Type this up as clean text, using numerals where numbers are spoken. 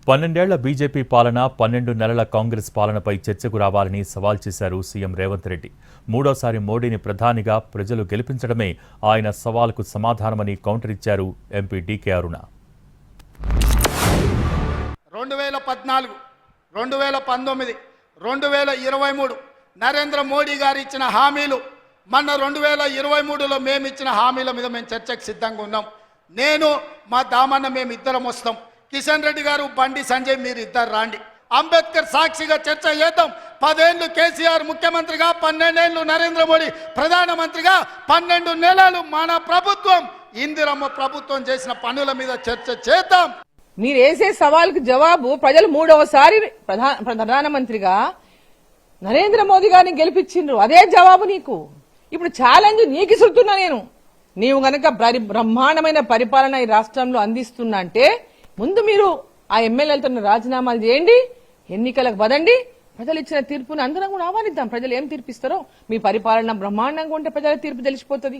12 BJP పాలన 12 నెలల కాంగ్రెస్ పాలనపై చర్చకు రావాలని సవాల్ చేశారు సీఎం రేవంత్ రెడ్డి. మూడోసారి మోడీని ప్రధానిగా ప్రజలు గెలిపించడమే ఆయన సవాలుకు సమాధానమని కౌంటర్ ఇచ్చారు ఎంపీ డీకే అరుణ. 2014, 2019, 2023 నరేంద్ర మోడీ గారు ఇచ్చిన హామీలు, మొన్న 2023లో మేము ఇచ్చిన హామీల మీద మేము చర్చకు సిద్ధంగా ఉన్నాం. నేను మా దామన్న మేము ఇద్దరం వస్తాం. కిషన్ రెడ్డి గారు, బండి సంజయ్ మీరు ఇద్దరు రాండి. అంబేద్కర్ సాక్షిగా చర్చ చేద్దాం. 10 ఏళ్ళు కేసీఆర్ ముఖ్యమంత్రిగా, 12 ఏళ్ళు నరేంద్ర మోడీ ప్రధానమంత్రిగా, 12 నెలలు మన ప్రభుత్వం ఇందిరమ్మ ప్రభుత్వం చేసిన పనుల మీద చర్చ చేద్దాం. మీరు వేసే సవాల్కు జవాబు ప్రజలు మూడవసారి ప్రధానమంత్రిగా నరేంద్ర మోదీ గారిని గెలిపించిండ్రు. అదే జవాబు నీకు. ఇప్పుడు ఛాలెంజ్ నీకు ఇస్తున్నా నేను. నీవు గనక బ్రహ్మాండమైన పరిపాలన ఈ రాష్ట్రంలో అందిస్తున్నా అంటే ముందు మీరు ఆ ఎమ్మెల్యేలతో రాజీనామాలు చేయండి, ఎన్నికలకు పదండి. ప్రజలు ఇచ్చిన తీర్పుని అందరం కూడా ఆహ్వానిద్దాం. ప్రజలు ఏం తీర్పిస్తారో, మీ పరిపాలన బ్రహ్మాండంగా ఉంటే ప్రజల తీర్పు తెలిసిపోతుంది.